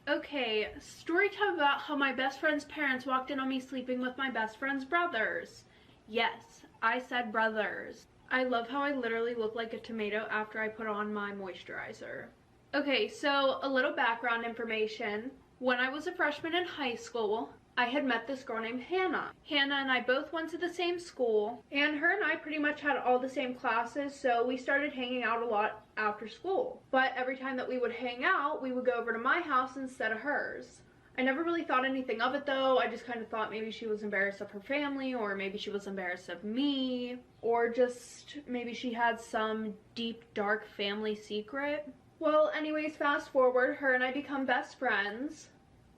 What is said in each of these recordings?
Okay, story time about how my best friend's parents walked in on me sleeping with my best friend's brothers. Yes, I said brothers. I love how I literally look like a tomato after I put on my moisturizer. Okay, so a little background information. When I was a freshman in high school, I had met this girl named Hannah. Hannah and I both went to the same school, and her and I pretty much had all the same classes, so we started hanging out a lot after school. But every time that we would hang out, we would go over to my house instead of hers. I never really thought anything of it though. I just kind of thought maybe she was embarrassed of her family, or maybe she was embarrassed of me, or just maybe she had some deep, dark family secret. Well, anyways, fast forward, her and I become best friends.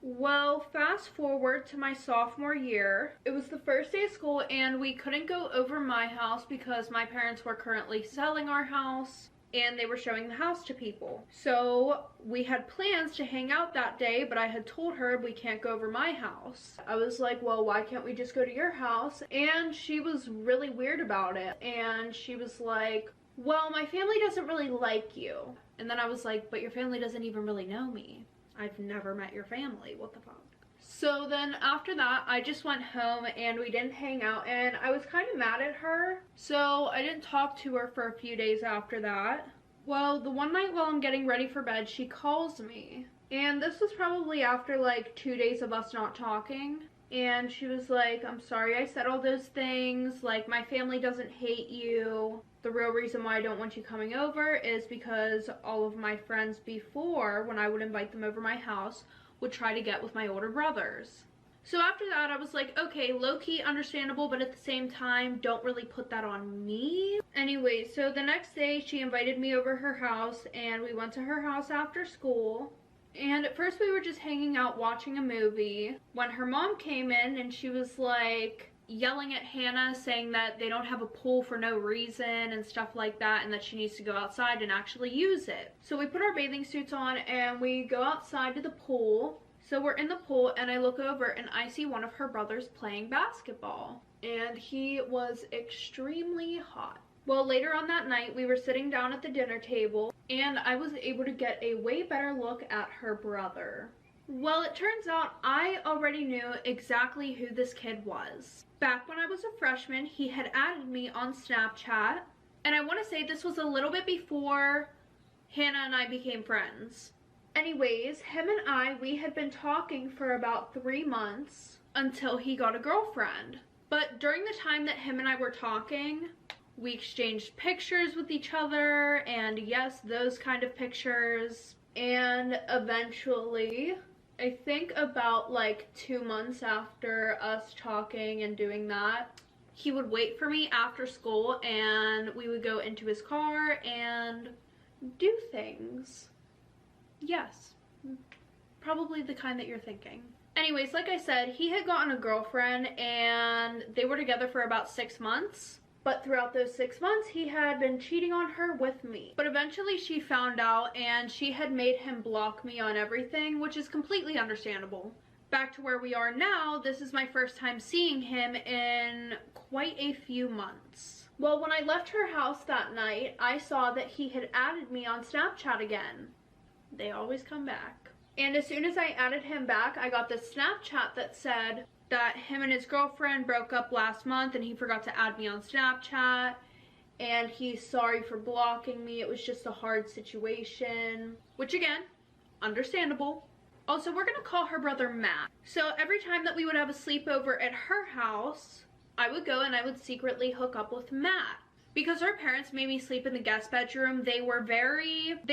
Well, fast forward to my sophomore year. It was the first day of school and we couldn't go over my house because my parents were currently selling our house and they were showing the house to people. So we had plans to hang out that day, but I had told her we can't go over my house. I was like, well, why can't we just go to your house? And she was really weird about it. And she was like, well, my family doesn't really like you. And then I was like, but your family doesn't even really know me. I've never met your family, what the fuck? So then after that, I just went home and we didn't hang out, and I was kind of mad at her. So I didn't talk to her for a few days after that. Well, the one night while I'm getting ready for bed, she calls me. And this was probably after like 2 days of us not talking. And she was like, I'm sorry I said all those things. Like, my family doesn't hate you. The real reason why I don't want you coming over is because all of my friends before, when I would invite them over my house, would try to get with my older brothers. So after that, I was like, okay, low-key understandable, but at the same time, don't really put that on me. Anyway, so the next day, she invited me over her house, and we went to her house after school. And at first we were just hanging out watching a movie when her mom came in and she was like yelling at Hannah saying that they don't have a pool for no reason and stuff like that, and that she needs to go outside and actually use it. So we put our bathing suits on and we go outside to the pool. So we're in the pool and I look over and I see one of her brothers playing basketball, and he was extremely hot. Well, later on that night, we were sitting down at the dinner table, and I was able to get a way better look at her brother. Well, it turns out I already knew exactly who this kid was. Back when I was a freshman, he had added me on Snapchat, and I want to say this was a little bit before Hannah and I became friends. Anyways, him and we had been talking for about 3 months until he got a girlfriend. But during the time that him and I were talking, we exchanged pictures with each other, and yes, those kind of pictures. And eventually, I think about like 2 months after us talking and doing that, he would wait for me after school and we would go into his car and do things. Yes, probably the kind that you're thinking. Anyways, like I said, he had gotten a girlfriend and they were together for about 6 months. But throughout those 6 months, he had been cheating on her with me. But eventually she found out and she had made him block me on everything, which is completely understandable. Back to where we are now, this is my first time seeing him in quite a few months. Well, when I left her house that night, I saw that he had added me on Snapchat again. They always come back. And as soon as I added him back, I got this Snapchat that said that him and his girlfriend broke up last month and he forgot to add me on Snapchat and he's sorry for blocking me. It was just a hard situation, which again, understandable. Also, we're gonna call her brother Matt. So every time that we would have a sleepover at her house, I would go and I would secretly hook up with Matt. Because her parents made me sleep in the guest bedroom, they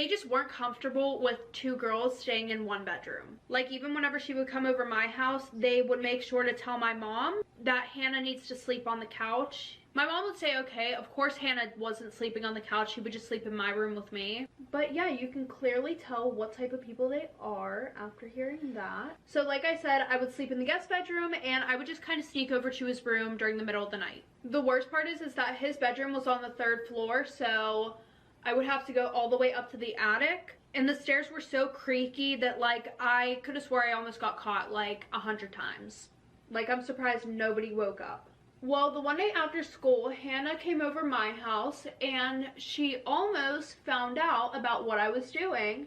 just weren't comfortable with 2 girls staying in 1 bedroom. Like, even whenever she would come over my house, they would make sure to tell my mom that Hannah needs to sleep on the couch. My mom would say, okay, of course Hannah wasn't sleeping on the couch, she would just sleep in my room with me. But yeah, you can clearly tell what type of people they are after hearing that. So like I said, I would sleep in the guest bedroom and I would just kind of sneak over to his room during the middle of the night. The worst part is that his bedroom was on the 3rd floor, so I would have to go all the way up to the attic. And the stairs were so creaky that like I could have swore I almost got caught like 100 times. Like, I'm surprised nobody woke up. Well, the one day after school, Hannah came over my house and she almost found out about what I was doing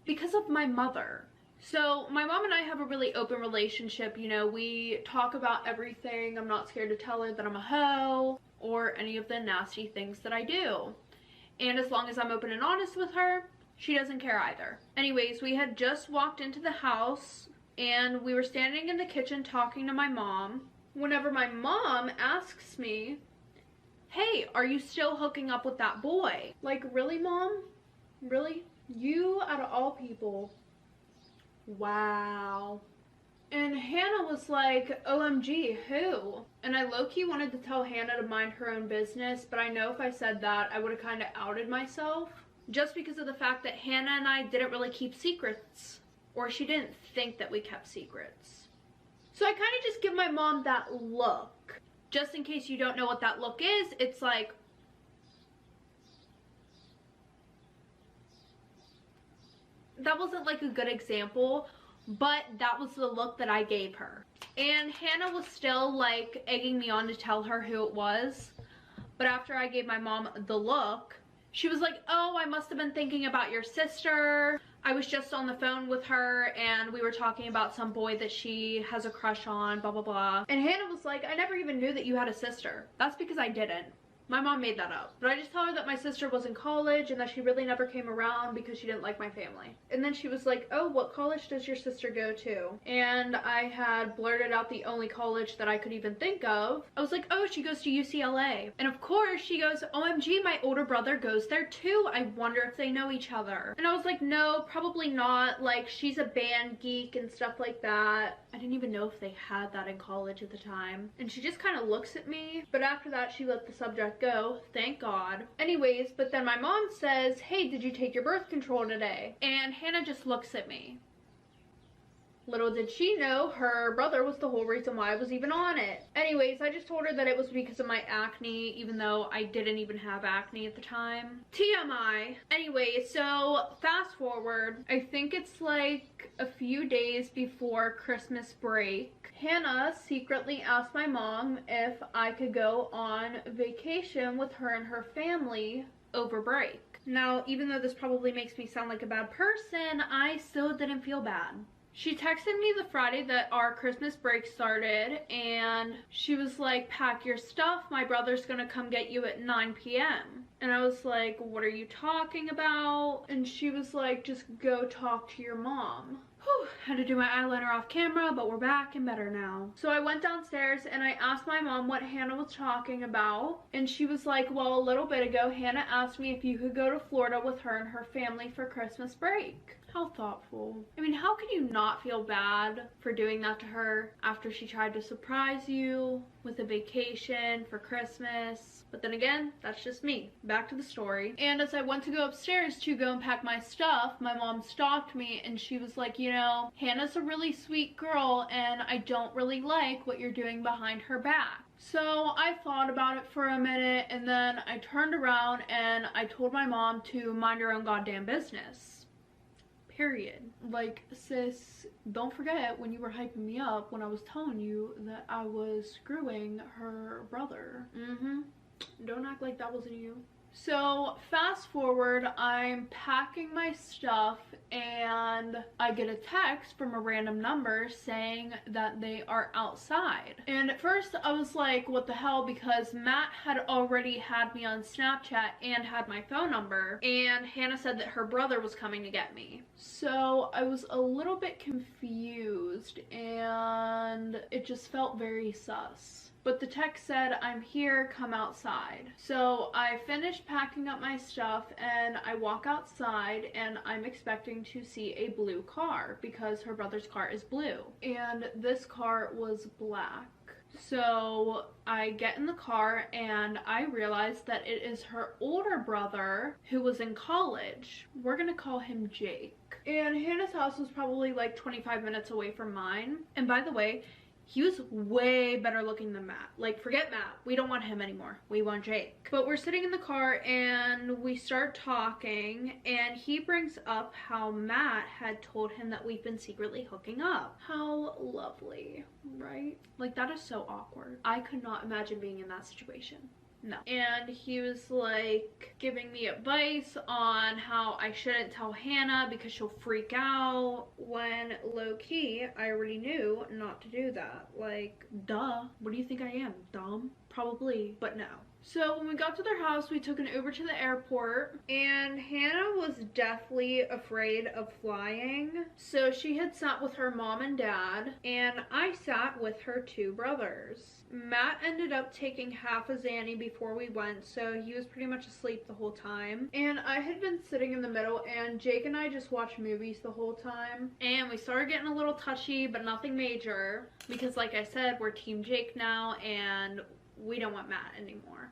because of my mother. So my mom and I have a really open relationship. You know, we talk about everything. I'm not scared to tell her that I'm a hoe or any of the nasty things that I do. And as long as I'm open and honest with her, she doesn't care either. Anyways, we had just walked into the house and we were standing in the kitchen talking to my mom. Whenever my mom asks me, hey, are you still hooking up with that boy? Like, really, Mom? Really? You, out of all people. Wow. And Hannah was like, OMG, who? And I low-key wanted to tell Hannah to mind her own business, but I know if I said that, I would have kind of outed myself. Just because of the fact that Hannah and I didn't really keep secrets. Or she didn't think that we kept secrets. So I kind of just give my mom that look. Just in case you don't know what that look is, it's like, that wasn't like a good example, but that was the look that I gave her. And Hannah was still like egging me on to tell her who it was. But after I gave my mom the look, she was like, oh, I must have been thinking about your sister. I was just on the phone with her and we were talking about some boy that she has a crush on, blah, blah, blah. And Hannah was like, I never even knew that you had a sister. That's because I didn't. My mom made that up. But I just told her that my sister was in college and that she really never came around because she didn't like my family. And then she was like, oh, what college does your sister go to? And I had blurted out the only college that I could even think of. I was like, oh, she goes to UCLA. And of course she goes, OMG, my older brother goes there too. I wonder if they know each other. And I was like, no, probably not. Like, she's a band geek and stuff like that. I didn't even know if they had that in college at the time. And she just kind of looks at me. But after that, she let the subject go, thank God. Anyways, but then my mom says, hey, did you take your birth control today? And Hannah just looks at me. Little did she know her brother was the whole reason why I was even on it. Anyways, I just told her that it was because of my acne, even though I didn't even have acne at the time. TMI. Anyway, so fast forward, I think it's like a few days before Christmas break. Hannah secretly asked my mom if I could go on vacation with her and her family over break. Now, even though this probably makes me sound like a bad person, I still didn't feel bad. She texted me the Friday that our Christmas break started and she was like, pack your stuff, my brother's gonna come get you at 9 p.m. And I was like, what are you talking about? And she was like, just go talk to your mom. Whew, had to do my eyeliner off camera, but we're back and better now. So I went downstairs and I asked my mom what Hannah was talking about. And she was like, well, a little bit ago, Hannah asked me if you could go to Florida with her and her family for Christmas break. How thoughtful. I mean, how can you not feel bad for doing that to her after she tried to surprise you with a vacation for Christmas? But then again, that's just me. Back to the story. And as I went to go upstairs to go and pack my stuff, my mom stopped me and she was like, you know, Hannah's a really sweet girl and I don't really like what you're doing behind her back. So I thought about it for a minute and then I turned around and I told my mom to mind her own goddamn business. Period. Like, sis, don't forget when you were hyping me up when I was telling you that I was screwing her brother. Don't act like that wasn't you. So fast forward, I'm packing my stuff and I get a text from a random number saying that they are outside. And at first I was like, what the hell, because Matt had already had me on Snapchat and had my phone number, and Hannah said that her brother was coming to get me. So I was a little bit confused and it just felt very sus. But the text said, I'm here, come outside. So I finished packing up my stuff and I walk outside and I'm expecting to see a blue car because her brother's car is blue. And this car was black. So I get in the car and I realize that it is her older brother who was in college. We're gonna call him Jake. And Hannah's house was probably like 25 minutes away from mine. And by the way, he was way better looking than Matt. Like, forget Matt. We don't want him anymore. We want Jake. But we're sitting in the car and we start talking and he brings up how Matt had told him that we've been secretly hooking up. How lovely, right? Like, that is so awkward. I could not imagine being in that situation. No. And he was like giving me advice on how I shouldn't tell Hannah because she'll freak out, when low-key I already knew not to do that. Like, duh. What do you think I am? Dumb? Probably, but no. So when we got to their house, we took an Uber to the airport, and Hannah was deathly afraid of flying. So she had sat with her mom and dad, and I sat with her two brothers. Matt ended up taking half a Xanny before we went, so he was pretty much asleep the whole time. And I had been sitting in the middle, and Jake and I just watched movies the whole time. And we started getting a little touchy, but nothing major, because like I said, we're Team Jake now, and we don't want Matt anymore.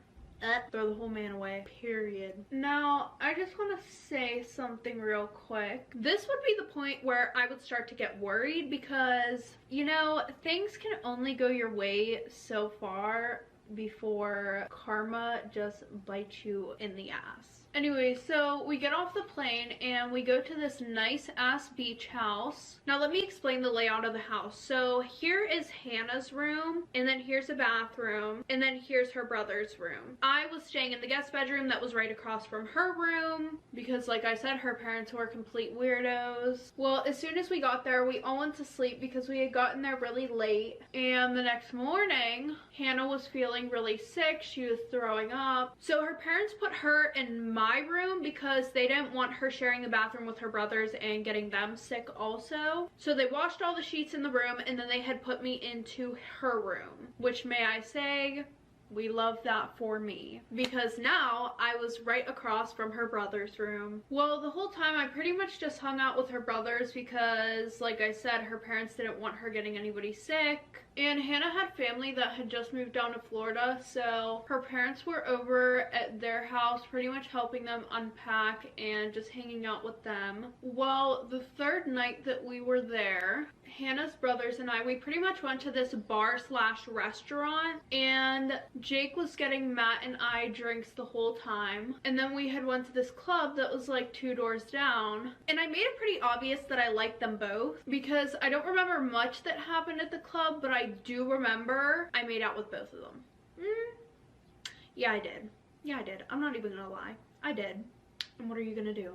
Throw the whole man away, period. Now, I just want to say something real quick. This would be the point where I would start to get worried because, you know, things can only go your way so far before karma just bites you in the ass. Anyway, so we get off the plane and we go to this nice ass beach house. Now let me explain the layout of the house. So here is Hannah's room, and then here's a bathroom, and then here's her brother's room. I was staying in the guest bedroom that was right across from her room because, like I said, her parents were complete weirdos. Well, as soon as we got there, we all went to sleep because we had gotten there really late. And the next morning, Hannah was feeling really sick. She was throwing up. So her parents put her in my room because they didn't want her sharing the bathroom with her brothers and getting them sick also. So they washed all the sheets in the room, and then they had put me into her room, which, may I say, we love that for me, because now I was right across from her brother's room. Well, the whole time I pretty much just hung out with her brothers because, like I said, her parents didn't want her getting anybody sick. And Hannah had family that had just moved down to Florida, so her parents were over at their house pretty much helping them unpack and just hanging out with them. Well, the third night that we were there, Hannah's brothers and I, we pretty much went to this bar slash restaurant, and Jake was getting Matt and I drinks the whole time. And then we had went to this club that was like 2 doors down, and I made it pretty obvious that I liked them both because I don't remember much that happened at the club, but I do remember I made out with both of them. Yeah, I did. Yeah, I did. I'm not even gonna lie. I did. And what are you gonna do?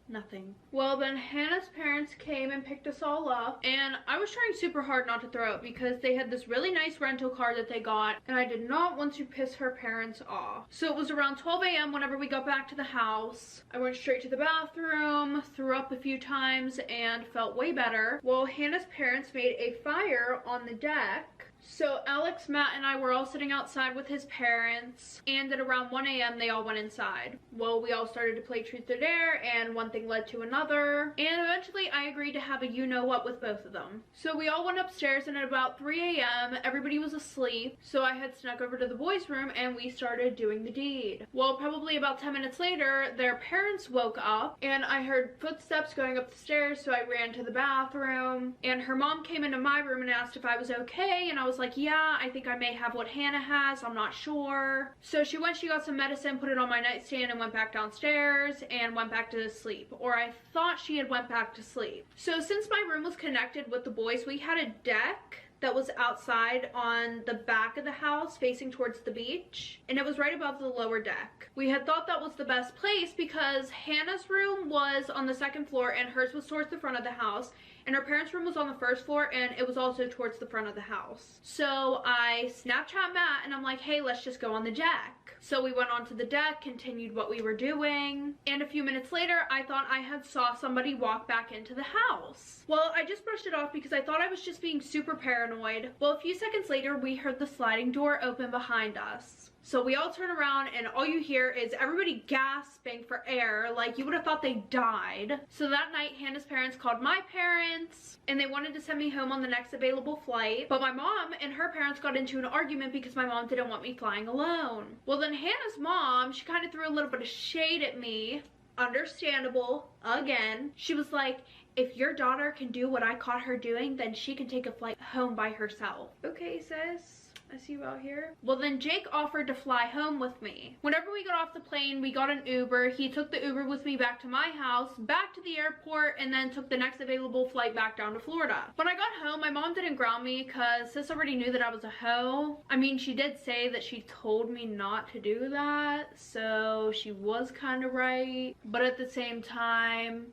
Nothing. Well, then Hannah's parents came and picked us all up, and I was trying super hard not to throw up because they had this really nice rental car that they got, and I did not want to piss her parents off. So it was around 12 a.m. whenever we got back to the house. I went straight to the bathroom, threw up a few times, and felt way better. Well, Hannah's parents made a fire on the deck. So Alex, Matt, and I were all sitting outside with his parents, and at around 1 a.m. they all went inside. Well, we all started to play truth or dare, and one thing led to another, and eventually I agreed to have a you-know-what with both of them. So we all went upstairs, and at about 3 a.m. everybody was asleep, so I had snuck over to the boys' room, and we started doing the deed. Well, probably about 10 minutes later, their parents woke up, and I heard footsteps going up the stairs, so I ran to the bathroom, and her mom came into my room and asked if I was okay, and I was like, yeah, I think I may have what Hannah has, I'm not sure. So she got some medicine, put it on my nightstand, and went back downstairs and went back to sleep. Or I thought she had went back to sleep. So since my room was connected with the boys, we had a deck that was outside on the back of the house facing towards the beach, and it was right above the lower deck. We had thought that was the best place because Hannah's room was on the second floor and hers was towards the front of the house, and her parents' room was on the first floor and it was also towards the front of the house. So I Snapchat Matt and I'm like, hey, let's just go on the deck. So we went onto the deck, continued what we were doing, and a few minutes later I thought I had saw somebody walk back into the house. Well, I just brushed it off because I thought I was just being super paranoid. Well, a few seconds later we heard the sliding door open behind us. So we all turn around and all you hear is everybody gasping for air, like you would have thought they died. So that night Hannah's parents called my parents and they wanted to send me home on the next available flight, but my mom and her parents got into an argument because my mom didn't want me flying alone. Well, then Hannah's mom, she kind of threw a little bit of shade at me. Understandable. Again, she was like, if your daughter can do what I caught her doing, then she can take a flight home by herself. Okay, sis. I see you out here. Well, then Jake offered to fly home with me. Whenever we got off the plane, we got an Uber. He took the Uber with me back to my house, back to the airport, and then took the next available flight back down to Florida. When I got home, my mom didn't ground me because sis already knew that I was a hoe. I mean, she did say that she told me not to do that, so she was kind of right. But at the same time,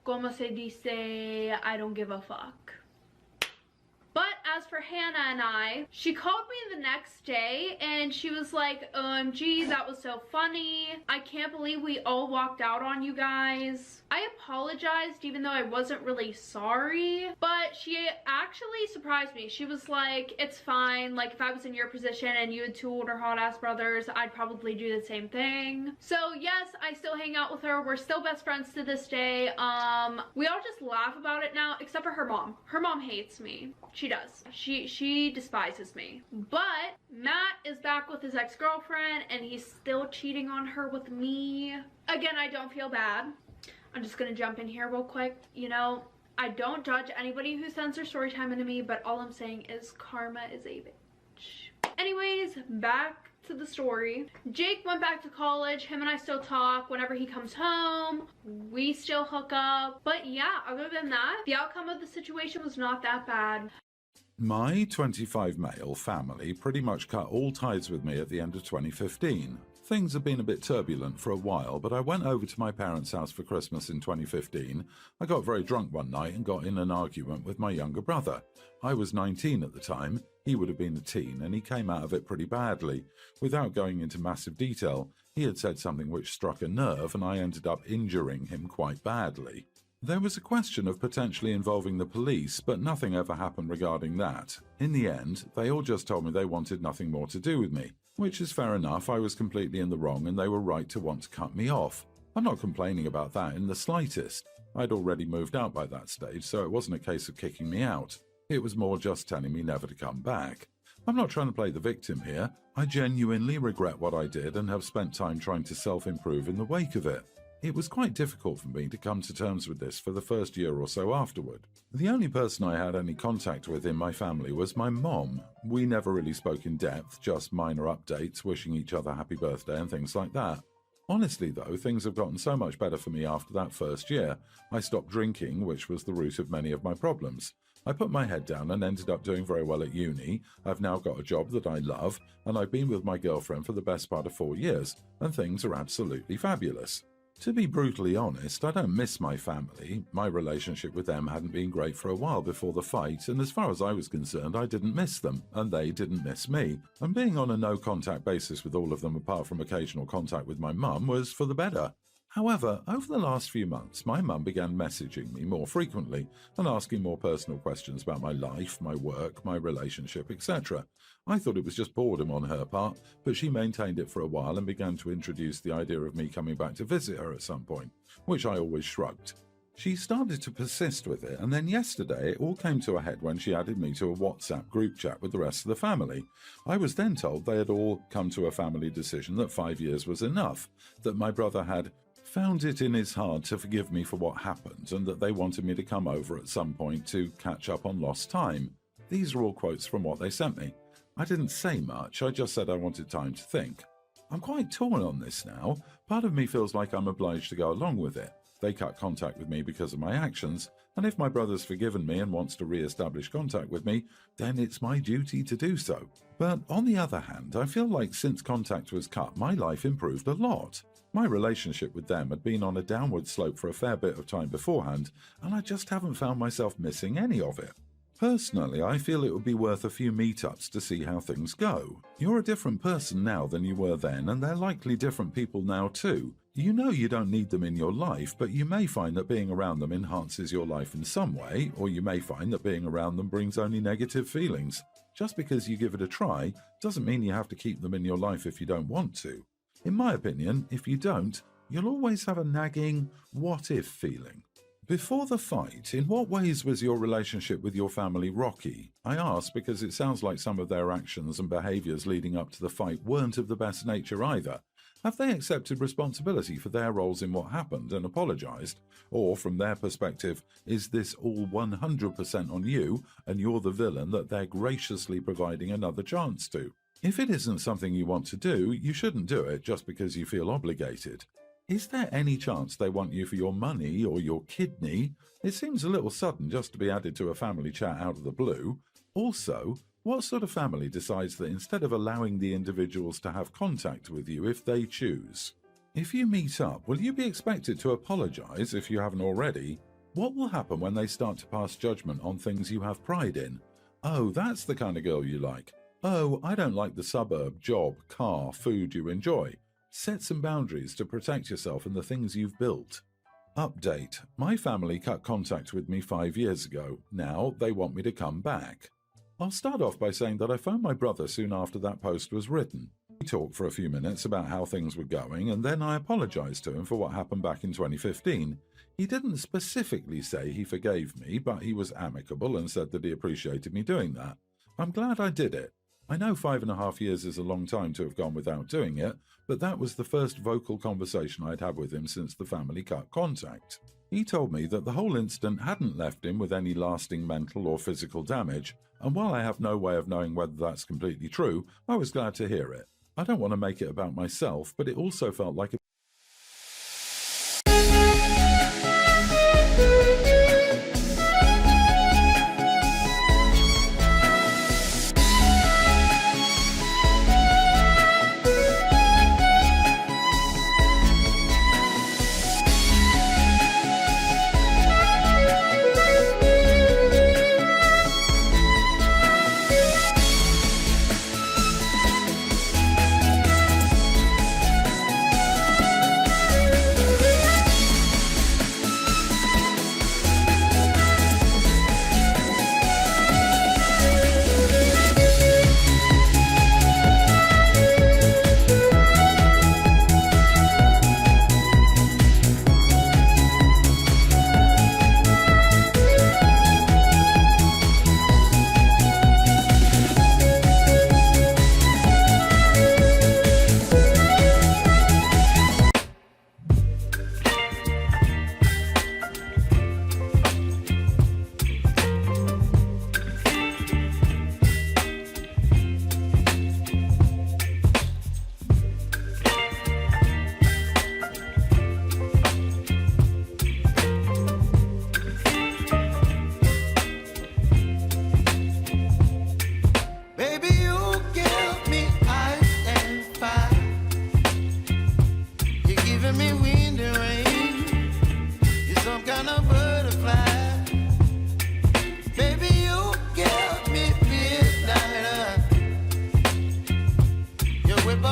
como se dice, I don't give a fuck. But as for Hannah and I, she called me the next day and she was like, OMG, that was so funny. I can't believe we all walked out on you guys. I apologized even though I wasn't really sorry, but she actually surprised me. She was like, it's fine. Like if I was in your position and you had two older hot ass brothers, I'd probably do the same thing. So yes, I still hang out with her. We're still best friends to this day. We all just laugh about it now, except for her mom. Her mom hates me. She does. She despises me. But Matt is back with his ex-girlfriend and he's still cheating on her with me. Again, I don't feel bad. I'm just gonna jump in here real quick. You know, I don't judge anybody who sends their story time into me, but all I'm saying is karma is a bitch. Anyways, back to the story. Jake went back to college. Him and I still talk whenever he comes home. We still hook up. But yeah, other than that, the outcome of the situation was not that bad. My 25 male family pretty much cut all ties with me at the end of 2015. Things have been a bit turbulent for a while, but I went over to my parents' house for Christmas in 2015. I got very drunk one night and got in an argument with my younger brother. I was 19 at the time, he would have been a teen, and he came out of it pretty badly. Without going into massive detail, he had said something which struck a nerve and I ended up injuring him quite badly. There was a question of potentially involving the police, but nothing ever happened regarding that. In the end, they all just told me they wanted nothing more to do with me, which is fair enough. I was completely in the wrong and they were right to want to cut me off. I'm not complaining about that in the slightest. I'd already moved out by that stage, so it wasn't a case of kicking me out. It was more just telling me never to come back. I'm not trying to play the victim here. I genuinely regret what I did and have spent time trying to self-improve in the wake of it. It was quite difficult for me to come to terms with this for the first year or so afterward. The only person I had any contact with in my family was my mom. We never really spoke in depth, just minor updates, wishing each other happy birthday and things like that. Honestly though, things have gotten so much better for me after that first year. I stopped drinking, which was the root of many of my problems. I put my head down and ended up doing very well at uni. I've now got a job that I love, and I've been with my girlfriend for the best part of 4 years, and things are absolutely fabulous. To be brutally honest, I don't miss my family. My relationship with them hadn't been great for a while before the fight, and as far as I was concerned, I didn't miss them, and they didn't miss me. And being on a no-contact basis with all of them apart from occasional contact with my mum was for the better. However, over the last few months, my mum began messaging me more frequently and asking more personal questions about my life, my work, my relationship, etc. I thought it was just boredom on her part, but she maintained it for a while and began to introduce the idea of me coming back to visit her at some point, which I always shrugged. She started to persist with it, and then yesterday it all came to a head when she added me to a WhatsApp group chat with the rest of the family. I was then told they had all come to a family decision that 5 years was enough, that my brother had found it in his heart to forgive me for what happened, and that they wanted me to come over at some point to catch up on lost time. These are all quotes from what they sent me. I didn't say much, I just said I wanted time to think. I'm quite torn on this now. Part of me feels like I'm obliged to go along with it. They cut contact with me because of my actions, and if my brother's forgiven me and wants to re-establish contact with me, then it's my duty to do so. But on the other hand, I feel like since contact was cut, my life improved a lot. My relationship with them had been on a downward slope for a fair bit of time beforehand, and I just haven't found myself missing any of it. Personally, I feel it would be worth a few meetups to see how things go. You're a different person now than you were then, and they're likely different people now too. You know you don't need them in your life, but you may find that being around them enhances your life in some way, or you may find that being around them brings only negative feelings. Just because you give it a try doesn't mean you have to keep them in your life if you don't want to. In my opinion, if you don't, you'll always have a nagging what-if feeling. Before the fight, in what ways was your relationship with your family rocky? I ask because it sounds like some of their actions and behaviours leading up to the fight weren't of the best nature either. Have they accepted responsibility for their roles in what happened and apologised? Or, from their perspective, is this all 100% on you and you're the villain that they're graciously providing another chance to? If it isn't something you want to do, you shouldn't do it just because you feel obligated. Is there any chance they want you for your money or your kidney? It seems a little sudden just to be added to a family chat out of the blue. Also, what sort of family decides that instead of allowing the individuals to have contact with you if they choose? If you meet up, will you be expected to apologise if you haven't already? What will happen when they start to pass judgment on things you have pride in? Oh, that's the kind of girl you like. Oh, I don't like the suburb, job, car, food you enjoy. Set some boundaries to protect yourself and the things you've built. Update. My family cut contact with me 5 years ago. Now they want me to come back. I'll start off by saying that I phoned my brother soon after that post was written. We talked for a few minutes about how things were going, and then I apologised to him for what happened back in 2015. He didn't specifically say he forgave me, but he was amicable and said that he appreciated me doing that. I'm glad I did it. I know 5.5 years is a long time to have gone without doing it, but that was the first vocal conversation I'd had with him since the family cut contact. He told me that the whole incident hadn't left him with any lasting mental or physical damage, and while I have no way of knowing whether that's completely true, I was glad to hear it. I don't want to make it about myself, but it also felt like a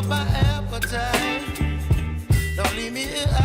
my appetite. Don't leave me here.